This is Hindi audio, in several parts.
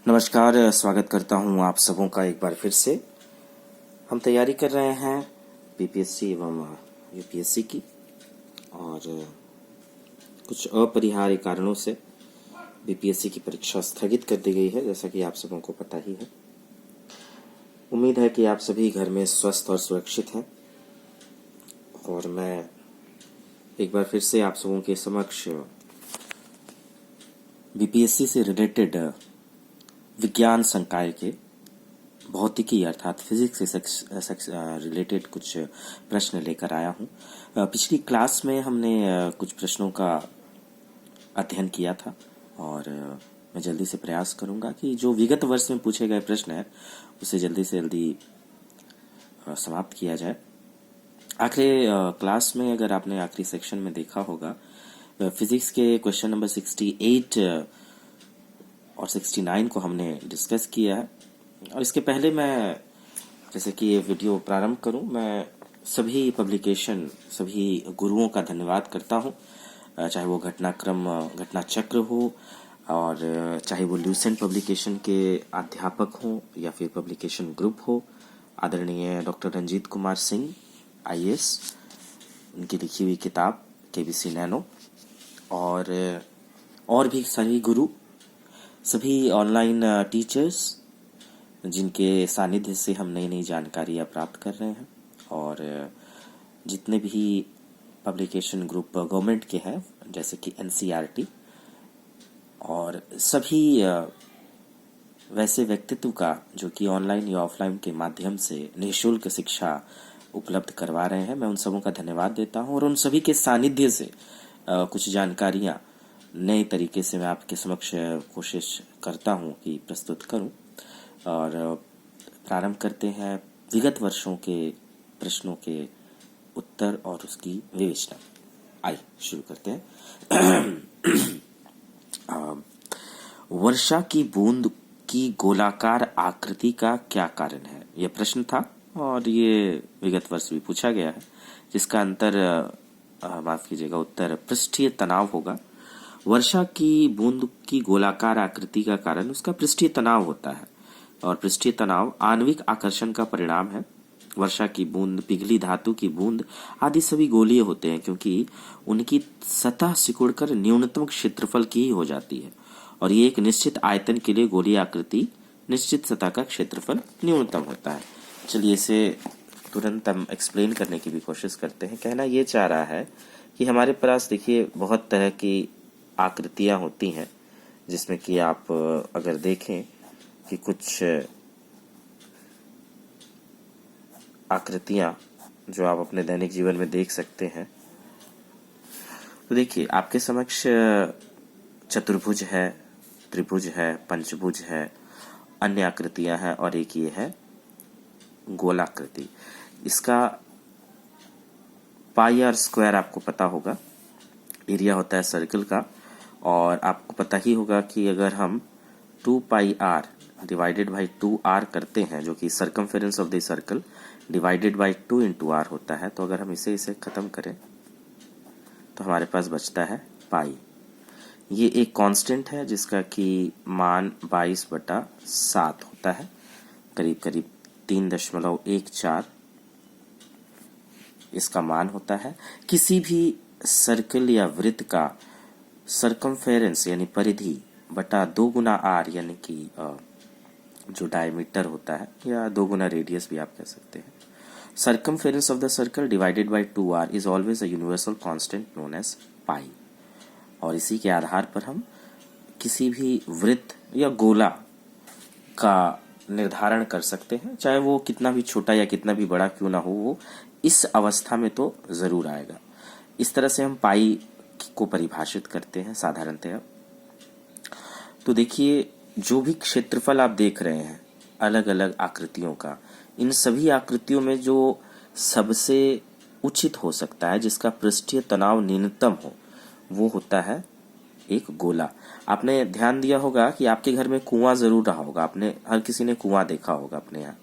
नमस्कार, स्वागत करता हूं आप सबों का एक बार फिर से। हम तैयारी कर रहे हैं बीपीएससी एवं यूपीएससी की, और कुछ अपरिहार्य कारणों से बीपीएससी की परीक्षा स्थगित कर दी गई है, जैसा कि आप सबों को पता ही है। उम्मीद है कि आप सभी घर में स्वस्थ और सुरक्षित हैं, और मैं एक बार फिर से आप सबों के समक्ष बीपीएससी से रिलेटेड विज्ञान संकाय के भौतिकी अर्थात फिजिक्स से रिलेटेड कुछ प्रश्न लेकर आया हूँ। पिछली क्लास में हमने कुछ प्रश्नों का अध्ययन किया था, और मैं जल्दी से प्रयास करूँगा कि जो विगत वर्ष में पूछे गए प्रश्न हैं उसे जल्दी से जल्दी समाप्त किया जाए। आखिरी क्लास में अगर आपने आखिरी सेक्शन में देखा होगा, फिजिक्स के क्वेश्चन नंबर 68 और 69 को हमने डिस्कस किया है। और इसके पहले मैं, जैसे कि ये वीडियो प्रारंभ करूं, मैं सभी पब्लिकेशन, सभी गुरुओं का धन्यवाद करता हूं, चाहे वो घटना चक्र हो, और चाहे वो ल्यूसेंट पब्लिकेशन के अध्यापक हों या फिर पब्लिकेशन ग्रुप हो। आदरणीय डॉक्टर रंजीत कुमार सिंह आईएएस, उनकी लिखी हुई किताब केबीसी नैनो, और भी सभी गुरु, सभी ऑनलाइन टीचर्स जिनके सानिध्य से हम नई नई जानकारियाँ प्राप्त कर रहे हैं, और जितने भी पब्लिकेशन ग्रुप गवर्नमेंट के हैं जैसे कि एनसीईआरटी, और सभी वैसे व्यक्तित्व का जो कि ऑनलाइन या ऑफलाइन के माध्यम से निःशुल्क शिक्षा उपलब्ध करवा रहे हैं, मैं उन सबों का धन्यवाद देता हूं। और उन सभी के सानिध्य से कुछ जानकारियां नए तरीके से मैं आपके समक्ष कोशिश करता हूं कि प्रस्तुत करूं। और प्रारंभ करते हैं विगत वर्षों के प्रश्नों के उत्तर और उसकी विवेचना। आइए शुरू करते हैं। वर्षा की बूंद की गोलाकार आकृति का क्या कारण है? यह प्रश्न था, और ये विगत वर्ष भी पूछा गया है, जिसका माफ कीजिएगा, उत्तर पृष्ठीय तनाव होगा। वर्षा की बूंद की गोलाकार आकृति का कारण उसका पृष्ठीय तनाव होता है, और पृष्ठीय तनाव आणविक आकर्षण का परिणाम है। वर्षा की बूंद, पिघली धातु की बूंद आदि सभी गोलीय होते हैं, क्योंकि उनकी सतह सिकुड़कर न्यूनतम क्षेत्रफल की ही हो जाती है, और ये एक निश्चित आयतन के लिए गोलीय आकृति, निश्चित सतह का क्षेत्रफल न्यूनतम होता है। चलिए इसे तुरंत हम एक्सप्लेन करने की भी कोशिश करते हैं। कहना ये चाह रहा है कि हमारे पास देखिए बहुत तरह की आकृतियां होती हैं, जिसमें कि आप अगर देखें कि कुछ आकृतियां जो आप अपने दैनिक जीवन में देख सकते हैं, तो देखिए आपके समक्ष चतुर्भुज है, त्रिभुज है, पंचभुज है, अन्य आकृतियां हैं, और एक ये है गोलाकृति। इसका पाई आर स्क्वायर आपको पता होगा, एरिया होता है सर्कल का, और आपको पता ही होगा कि अगर हम 2 पाई आर डिवाइडेड बाई 2r करते हैं, जो कि circumference of the circle divided by 2 into R होता है, तो अगर हम इसे खत्म करें तो हमारे पास बचता है पाई। ये एक कांस्टेंट है जिसका कि मान 22/7 होता है, करीब करीब 3.14 इसका मान होता है। किसी भी सर्कल या वृत्त का सर्कमफेरेंस यानी परिधि बटा 2 गुना आर, यानी कि जो डायमीटर होता है, या 2 गुना रेडियस भी आप कह सकते हैं। Circumference of the circle divided by 2r is always a universal constant known as pi. और इसी के आधार पर हम किसी भी वृत्त या गोला का निर्धारण कर सकते हैं, चाहे वो कितना भी छोटा या कितना भी बड़ा क्यों ना हो, वो इस अवस्था में तो जरूर आएगा। इस तरह से हम पाई को परिभाषित करते हैं साधारणतया। तो देखिए जो भी क्षेत्रफल आप देख रहे हैं अलग अलग आकृतियों का, इन सभी आकृतियों में जो सबसे उचित हो सकता है, जिसका पृष्ठीय तनाव न्यूनतम हो, वो होता है एक गोला। आपने ध्यान दिया होगा कि आपके घर में कुआं जरूर रहा होगा, आपने हर किसी ने कुआं देखा होगा अपने यहाँ।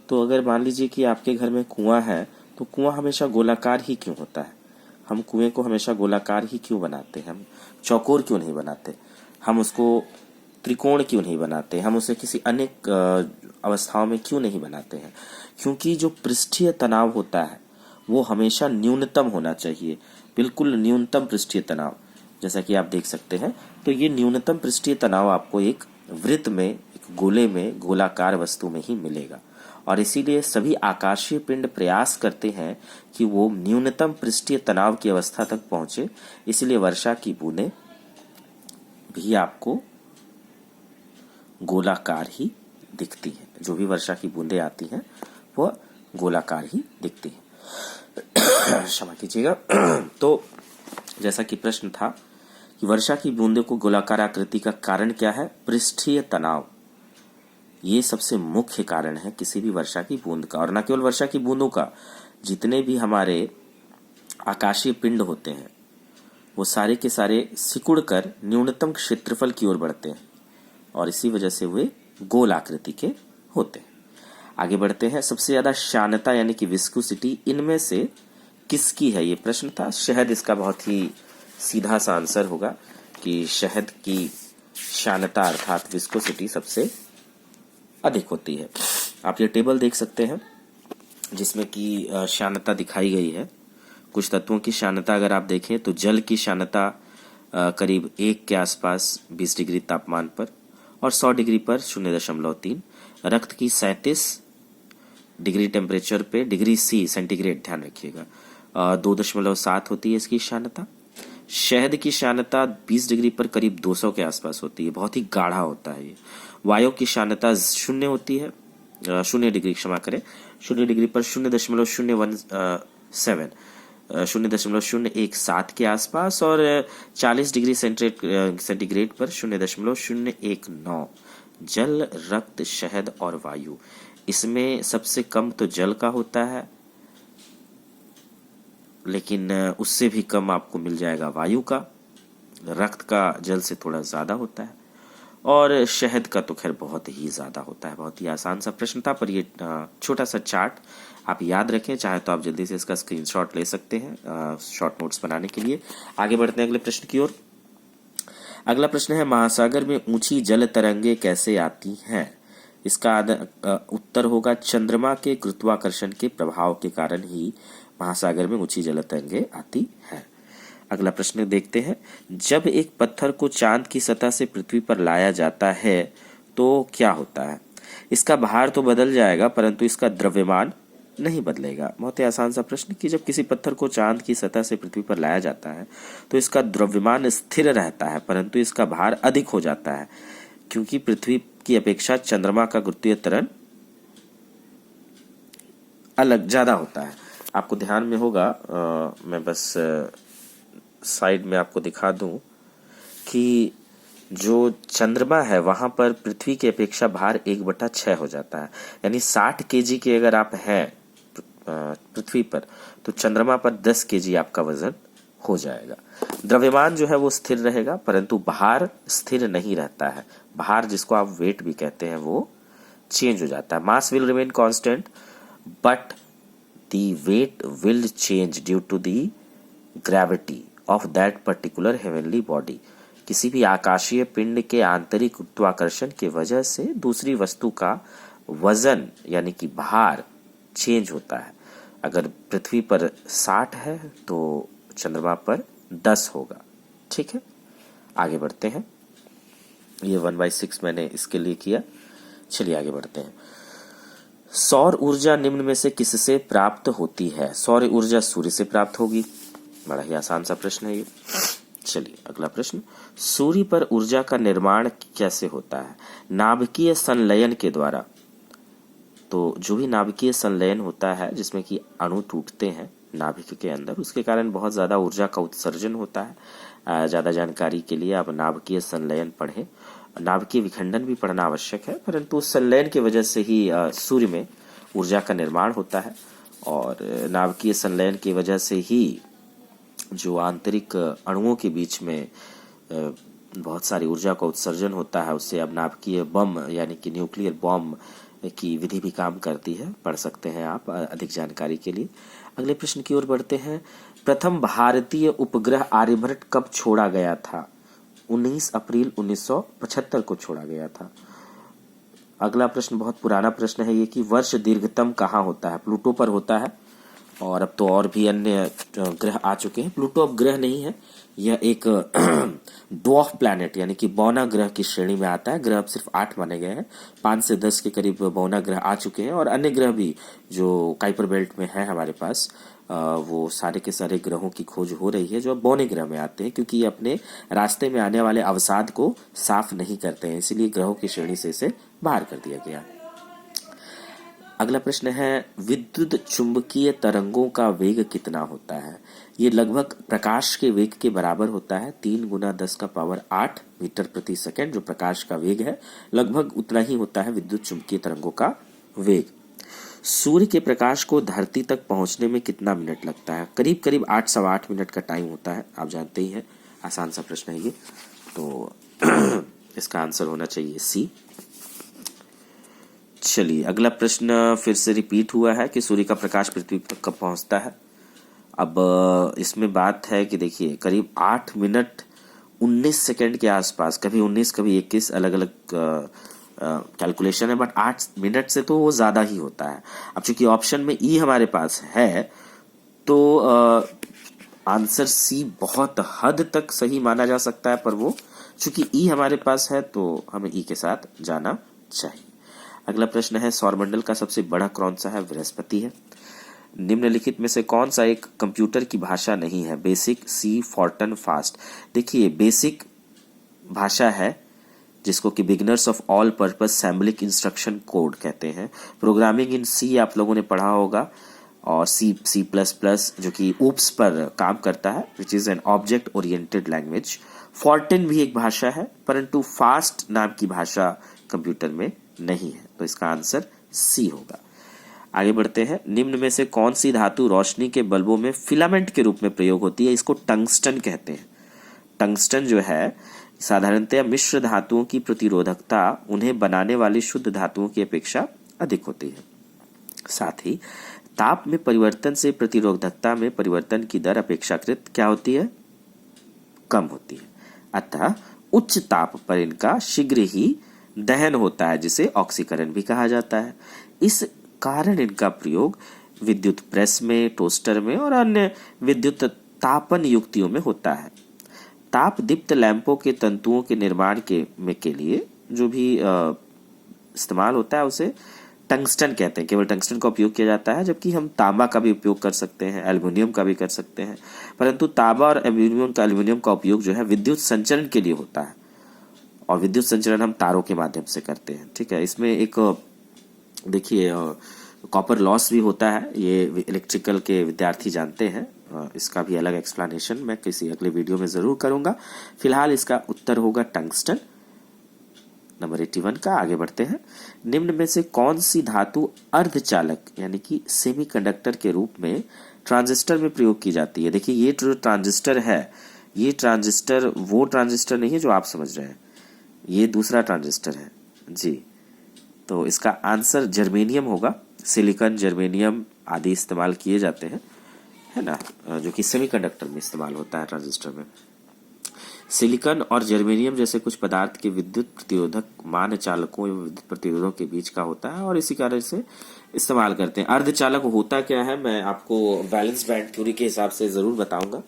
तो अगर मान लीजिए कि आपके घर में कुआं है, तो कुआं हमेशा गोलाकार ही क्यों होता है? हम कुएं को हमेशा गोलाकार ही क्यों बनाते हैं? हम चौकोर क्यों नहीं बनाते? हम उसको त्रिकोण क्यों नहीं बनाते, हम उसे किसी अनेक अवस्थाओं में क्यों नहीं बनाते हैं? क्योंकि जो पृष्ठीय तनाव होता है वो हमेशा न्यूनतम होना चाहिए, बिल्कुल न्यूनतम पृष्ठीय तनाव। जैसा कि आप देख सकते हैं, तो ये न्यूनतम पृष्ठीय तनाव आपको एक वृत्त में, एक गोले में, गोलाकार वस्तु में ही मिलेगा। और इसीलिए सभी आकाशीय पिंड प्रयास करते हैं कि वो न्यूनतम पृष्ठीय तनाव की अवस्था तक पहुंचे। इसलिए वर्षा की बूंदें भी आपको गोलाकार ही दिखती हैं। जो भी वर्षा की बूंदें आती हैं वह गोलाकार ही दिखती हैं। क्षमा कीजिएगा। तो जैसा कि प्रश्न था कि वर्षा की बूंदों को गोलाकार आकृति का कारण क्या है? पृष्ठीय तनाव। ये सबसे मुख्य कारण है किसी भी वर्षा की बूंद का, और न केवल वर्षा की बूंदों का, जितने भी हमारे आकाशीय पिंड होते हैं वो सारे के सारे सिकुड़ कर न्यूनतम क्षेत्रफल की ओर बढ़ते हैं और इसी वजह से वे गोल आकृति के होते हैं। आगे बढ़ते हैं। सबसे ज्यादा श्यानता यानी कि विस्कोसिटी इनमें से किसकी है? ये प्रश्न था। शहद इसका बहुत ही सीधा सा आंसर होगा कि शहद की श्यानता अर्थात विस्कोसिटी सबसे अधिक होती है। आप ये टेबल देख सकते हैं जिसमें कि श्यानता दिखाई गई है। कुछ तत्वों की श्यानता अगर आप देखें तो जल की श्यानता करीब 1 के आसपास 20 डिग्री तापमान पर और 100 डिग्री पर 0.3। रक्त की 37 डिग्री टेम्परेचर पे, डिग्री सी सेंटीग्रेड ध्यान रखिएगा, 2.7 होती है इसकी श्यानता। शहद की श्यानता 20 डिग्री पर करीब 200 के आसपास होती है, बहुत ही गाढ़ा होता है ये। वायु की श्यानता 0 होती है, 0 डिग्री, क्षमा करें, 0 डिग्री पर 0.017 0.017 के आसपास और 40 डिग्री सेंटीग्रेड पर 0.019। जल, रक्त, शहद और वायु, इसमें सबसे कम तो जल का होता है, लेकिन उससे भी कम आपको मिल जाएगा वायु का। रक्त का जल से थोड़ा ज्यादा होता है और शहद का तो खैर बहुत ही ज्यादा होता है। बहुत ही आसान सा प्रश्न था, पर ये छोटा सा चार्ट आप याद रखें, चाहे तो आप जल्दी से इसका स्क्रीनशॉट ले सकते हैं शॉर्ट नोट्स बनाने के लिए। आगे बढ़ते हैं अगले प्रश्न की ओर। अगला प्रश्न है, महासागर में ऊंची जल तरंगे कैसे आती हैं? इसका उत्तर होगा चंद्रमा के गुरुत्वाकर्षण के प्रभाव के कारण ही महासागर में ऊंची जल तरंगे आती हैं। अगला प्रश्न देखते हैं। जब एक पत्थर को चांद की सतह से पृथ्वी पर लाया जाता है तो क्या होता है? इसका भार तो बदल जाएगा परंतु इसका द्रव्यमान नहीं बदलेगा। बहुत ही आसान सा प्रश्न कि जब किसी पत्थर को चांद की सतह से पृथ्वी पर लाया जाता है तो इसका द्रव्यमान स्थिर रहता है परंतु इसका भार अधिक हो जाता है, क्योंकि पृथ्वी की अपेक्षा चंद्रमा का गुरुत्वीय त्वरण अलग ज्यादा होता है। आपको ध्यान में होगा, मैं बस साइड में आपको दिखा दूं कि जो चंद्रमा है वहां पर पृथ्वी की अपेक्षा भार 1/6 हो जाता है। यानी 60 केजी के अगर आप हैं पृथ्वी पर तो चंद्रमा पर 10 केजी आपका वजन हो जाएगा। द्रव्यमान जो है वो स्थिर रहेगा परंतु भार स्थिर नहीं रहता है। भार, जिसको आप वेट भी कहते हैं, वो चेंज हो जाता है। Mass will remain constant but the weight will change due to the gravity of that particular heavenly body. किसी भी आकाशीय पिंड के आंतरिक गुरुत्वाकर्षण की वजह से दूसरी वस्तु का वजन यानी कि भार चेंज होता है। अगर पृथ्वी पर 60 है तो चंद्रमा पर 10 होगा। ठीक है, आगे बढ़ते हैं। ये 1/6 मैंने इसके लिए किया। चलिए आगे बढ़ते हैं। सौर ऊर्जा निम्न में से किससे प्राप्त होती है? सौर ऊर्जा सूर्य से प्राप्त होगी। बड़ा ही आसान सा प्रश्न है ये। चलिए अगला प्रश्न, सूर्य पर ऊर्जा का निर्माण कैसे होता है? नाभिकीय संलयन के द्वारा। तो जो भी नाभिकीय संलयन होता है जिसमें कि अणु टूटते हैं नाभिक के अंदर, उसके कारण बहुत ज्यादा ऊर्जा का उत्सर्जन होता है। ज्यादा जानकारी के लिए आप नाभिकीय संलयन पढ़ें। नाभिकीय विखंडन भी पढ़ना आवश्यक है, परंतु संलयन की वजह से ही सूर्य में ऊर्जा का निर्माण होता है और नाभिकीय संलयन की वजह से ही जो आंतरिक अणुओं के बीच में बहुत सारी ऊर्जा का उत्सर्जन होता है, उससे अब नाभिकीय बम यानी कि न्यूक्लियर बॉम्ब की विधि भी काम करती है। पढ़ सकते हैं आप अधिक जानकारी के लिए। अगले प्रश्न की ओर बढ़ते हैं। प्रथम भारतीय उपग्रह आर्यभट्ट कब छोड़ा गया था? 19 अप्रैल 1975 को छोड़ा गया था। अगला प्रश्न बहुत पुराना प्रश्न है ये कि वर्ष दीर्घतम कहाँ होता है? प्लूटो पर होता है, और अब तो और भी अन्य ग्रह आ चुके हैं। प्लूटो अब ग्रह नहीं है, यह एक ड्वार्फ प्लैनेट यानी कि बौना ग्रह की श्रेणी में आता है। ग्रह अब सिर्फ 8 माने गए हैं, 5 से 10 के करीब बौना ग्रह आ चुके हैं, और अन्य ग्रह भी जो काइपर बेल्ट में है हमारे पास, वो सारे के सारे ग्रहों की खोज हो रही है जो अब बौने ग्रह में आते हैं, क्योंकि ये अपने रास्ते में आने वाले अवसाद को साफ नहीं करते हैं, इसीलिए ग्रहों की श्रेणी से इसे बाहर कर दिया गया। अगला प्रश्न है विद्युत चुंबकीय तरंगों का वेग कितना होता है? ये लगभग प्रकाश के वेग के बराबर होता है, 3 गुना 10⁸ मीटर प्रति सेकंड जो प्रकाश का वेग है, लगभग उतना ही होता है विद्युत चुंबकीय तरंगों का वेग। सूर्य के प्रकाश को धरती तक पहुंचने में कितना मिनट लगता है? करीब करीब 8 सवा 8 मिनट का टाइम होता है, आप जानते ही हैं, आसान सा प्रश्न है ये, तो इसका आंसर होना चाहिए सी। चलिए अगला प्रश्न फिर से रिपीट हुआ है कि सूर्य का प्रकाश पृथ्वी तक कब पहुंचता है। अब इसमें बात है कि देखिए करीब 8 मिनट 19 सेकंड के आसपास, कभी 19 कभी 21, अलग अलग कैलकुलेशन है, बट 8 मिनट से तो वो ज्यादा ही होता है। अब चूंकि ऑप्शन में ई हमारे पास है तो आंसर सी बहुत हद तक सही माना जा सकता है, पर वो चूंकि ई हमारे पास है तो हमें ई के साथ जाना चाहिए। अगला प्रश्न है सौरमंडल का सबसे बड़ा कौन सा है? बृहस्पति है। निम्नलिखित में से कौन सा एक कंप्यूटर की भाषा नहीं है? बेसिक, सी, फॉर्टन, फास्ट। देखिए बेसिक भाषा है जिसको कि beginners of all purpose symbolic instruction code कहते हैं। प्रोग्रामिंग इन सी आप लोगों ने पढ़ा होगा, और C++ जो कि ऊप्स पर काम करता है, which is an object oriented language. Fortran भी एक भाषा है, परंतु फास्ट नाम की भाषा कंप्यूटर में नहीं है, तो इसका आंसर सी होगा। आगे बढ़ते हैं, निम्न में से कौन सी धातु रोशनी के बल्बों में फिलामेंट के रूप में प्रयोग होती है? इसको टंगस्टन कहते हैं। टंगस्टन जो है साधारणतया मिश्र धातुओं की प्रतिरोधकता उन्हें बनाने वाली शुद्ध धातुओं की अपेक्षा अधिक होती है। साथ ही ताप में परिवर्तन से प्रतिरोधकता में परिवर्तन की दर अपेक्षाकृत क्या होती है? कम होती है। अतः उच्च ताप पर इनका शीघ्र ही दहन होता है, जिसे ऑक्सीकरण भी कहा जाता है। इस कारण इनका प्रयोग विद्युत प्रेस में, टोस्टर में और अन्य विद्युत तापन युक्तियों में होता है। ताप दीप्त लैंपों के तंतुओं के निर्माण के लिए जो भी इस्तेमाल होता है उसे टंगस्टन कहते हैं। केवल टंगस्टन का उपयोग किया जाता है, जबकि हम तांबा का भी उपयोग कर सकते हैं, एल्युमिनियम का भी कर सकते हैं, परंतु तांबा और एल्युमिनियम का उपयोग जो है विद्युत संचरण के लिए होता है, और विद्युत संचरण हम तारों के माध्यम से करते हैं। ठीक है, इसमें एक देखिए कॉपर लॉस भी होता है, ये इलेक्ट्रिकल के विद्यार्थी जानते हैं, इसका भी अलग एक्सप्लेनेशन मैं किसी अगले वीडियो में जरूर करूंगा। फिलहाल इसका उत्तर होगा टंगस्टन, नंबर 81 का। आगे बढ़ते हैं, निम्न में से कौन सी धातु अर्धचालक यानी कि सेमीकंडक्टर के रूप में ट्रांजिस्टर में प्रयोग की जाती है? देखिए ये जो ट्रांजिस्टर है, ये ट्रांजिस्टर वो ट्रांजिस्टर नहीं है जो आप समझ रहे हैं, ये दूसरा ट्रांजिस्टर है जी। तो इसका आंसर जर्मेनियम होगा। सिलिकॉन, जर्मेनियम आदि इस्तेमाल किए जाते हैं, है ना, जो कि सेमीकंडक्टर में इस्तेमाल होता है ट्रांजिस्टर में। सिलिकॉन और जर्मेनियम जैसे कुछ पदार्थ के विद्युत प्रतिरोधक मान चालकों एवं विद्युत प्रतिरोधों के बीच का होता है, और इसी कारण से इस्तेमाल करते हैं। अर्धचालक होता क्या है मैं आपको वैलेंस बैंड थ्योरी के हिसाब से जरूर बताऊंगा,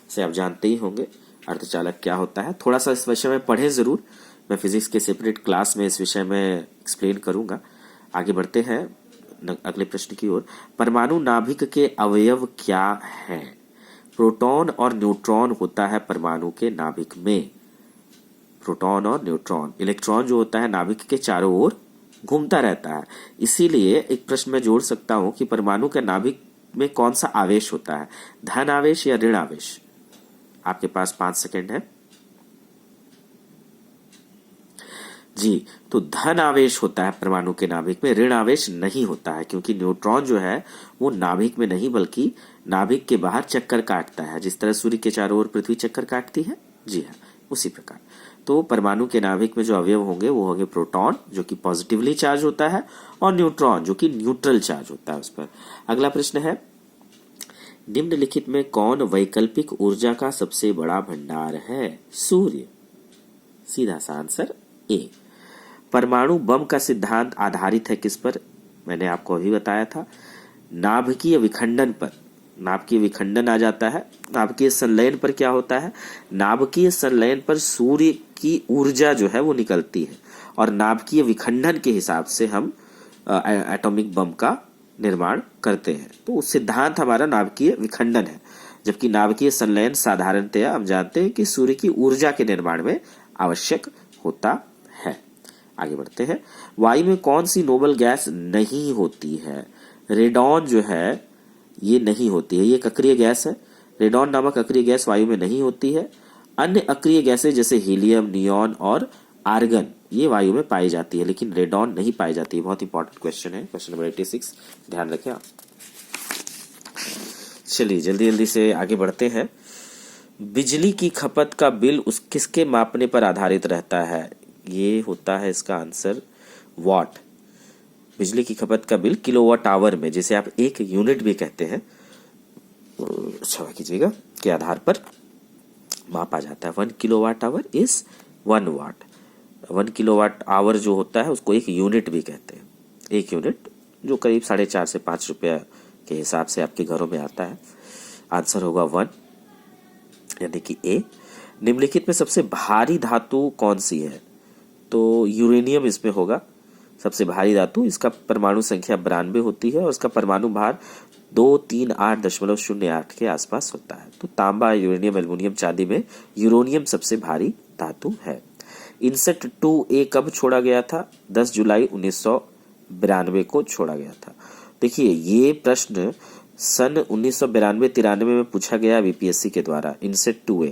इसे आप जानते ही होंगे अर्धचालक क्या होता है। थोड़ा सा इस विषय में पढ़े जरूर, मैं फिजिक्स के सेपरेट क्लास में इस विषय में एक्सप्लेन करूंगा। आगे बढ़ते हैं अगले प्रश्न की ओर। परमाणु नाभिक के अवयव क्या हैं? प्रोटॉन और न्यूट्रॉन होता है परमाणु के नाभिक में, प्रोटॉन और न्यूट्रॉन। इलेक्ट्रॉन जो होता है नाभिक के चारों ओर घूमता रहता है, इसीलिए एक प्रश्न में जोड़ सकता हूं कि परमाणु के नाभिक में कौन सा आवेश होता है, धन आवेश या ऋण आवेश? आपके पास 5 सेकंड है जी। तो धन आवेश होता है परमाणु के नाभिक में, ऋण आवेश नहीं होता है, क्योंकि न्यूट्रॉन जो है वो नाभिक में नहीं बल्कि नाभिक के बाहर चक्कर काटता है, जिस तरह सूर्य के चारों ओर पृथ्वी चक्कर काटती है, जी हाँ, उसी प्रकार। तो परमाणु के नाभिक में जो अवयव होंगे वो होंगे प्रोटॉन जो कि पॉजिटिवली चार्ज होता है, और न्यूट्रॉन जो कि न्यूट्रल चार्ज होता है उस पर। अगला प्रश्न है, निम्नलिखित में कौन वैकल्पिक ऊर्जा का सबसे बड़ा भंडार है? सूर्य। सीधा सा आंसर ए। परमाणु बम का सिद्धांत आधारित है किस पर? मैंने आपको अभी बताया था, नाभिकीय विखंडन पर। नाभिकीय विखंडन आ जाता है। नाभिकीय संलयन पर क्या होता है? नाभिकीय संलयन पर सूर्य की ऊर्जा जो है वो निकलती है और नाभिकीय विखंडन के हिसाब से हम एटॉमिक बम का निर्माण करते हैं। तो सिद्धांत हमारा नाभिकीय विखंडन है, जबकि नाभिकीय संलयन साधारणतया हम जानते हैं कि सूर्य की ऊर्जा के निर्माण में आवश्यक होता है। आगे बढ़ते हैं। वायु में कौन सी नोबल गैस नहीं होती है? रेडॉन जो है ये नहीं होती है, ये एक अक्रिय गैस है। रेडॉन नामक अक्रिय गैस वायु में नहीं होती है। अन्य अक्रिय गैसें जैसे हीलियम, नियॉन और आर्गन ये वायु में पाई जाती है, लेकिन रेडॉन नहीं पाई जाती है। बहुत इंपॉर्टेंट क्वेश्चन है, क्वेश्चन नंबर 86, ध्यान रखें आप। चलिए जल्दी जल्दी से आगे बढ़ते हैं। बिजली की खपत का बिल उस किसके मापने पर आधारित रहता है? ये होता है इसका आंसर वाट। बिजली की खपत का बिल किलोवाट आवर में, जिसे आप एक यूनिट भी कहते हैं, क्षमा कीजिएगा, के आधार पर मापा जाता है। 1 kilowatt hour is 1 watt. 1 kilowatt hour जो होता है उसको एक यूनिट भी कहते हैं। एक यूनिट जो करीब 4.5 से 5 रुपया के हिसाब से आपके घरों में आता है। आंसर होगा 1, यानी कि ए। निम्नलिखित में सबसे भारी धातु कौन सी है? तो यूरेनियम इसमें होगा सबसे भारी धातु। इसका परमाणु संख्या 92 होती है और इसका परमाणु भार 238.08 के आसपास होता है। तो तांबा, यूरेनियम, एल्युमिनियम, चांदी में यूरेनियम सबसे भारी धातु है। इनसेट 2A कब छोड़ा गया था? 10 जुलाई 1992 को छोड़ा गया था। देखिए ये प्रश्न सन 1992-93 में पूछा गया बीपीएससी के द्वारा, इनसेट 2A।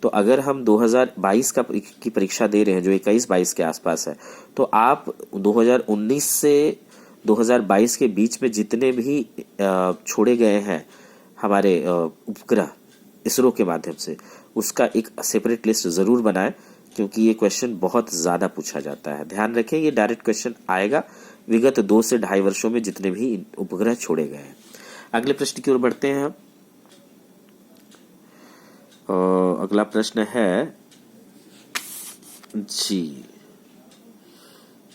तो अगर हम 2022 की परीक्षा दे रहे हैं जो 21-22 के आसपास है, तो आप 2019 से 2022 के बीच में जितने भी छोड़े गए हैं हमारे उपग्रह इसरो के माध्यम से, उसका एक सेपरेट लिस्ट जरूर बनाएं, क्योंकि ये क्वेश्चन बहुत ज्यादा पूछा जाता है। ध्यान रखें ये डायरेक्ट क्वेश्चन आएगा विगत 2 से 2.5 वर्षों में जितने भी उपग्रह छोड़े गए हैं। अगले प्रश्न की ओर बढ़ते हैं हम। अगला प्रश्न है जी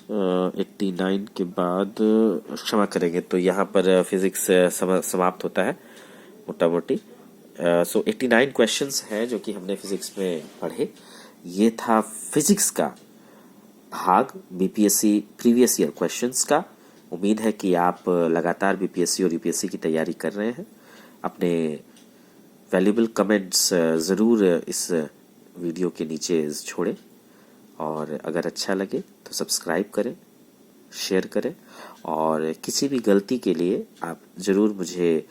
89 के बाद, क्षमा करेंगे, तो यहाँ पर फिजिक्स समाप्त होता है मोटा मोटी। सो 89 क्वेश्चंस हैं जो कि हमने फिजिक्स में पढ़े। ये था फिजिक्स का भाग बीपीएससी प्रीवियस ईयर क्वेश्चंस का। उम्मीद है कि आप लगातार बीपीएससी और यूपीएससी की तैयारी कर रहे हैं। अपने वैल्यूबल कमेंट्स ज़रूर इस वीडियो के नीचे छोड़ें और अगर अच्छा लगे तो सब्सक्राइब करें, शेयर करें और किसी भी गलती के लिए आप ज़रूर मुझे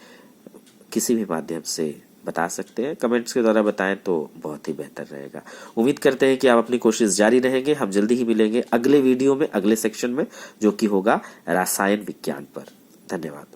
किसी भी माध्यम से बता सकते हैं। कमेंट्स के द्वारा बताएं तो बहुत ही बेहतर रहेगा। उम्मीद करते हैं कि आप अपनी कोशिश जारी रहेंगे। हम जल्दी ही मिलेंगे अगले वीडियो में, अगले सेक्शन में, जो कि होगा रसायन विज्ञान पर। धन्यवाद।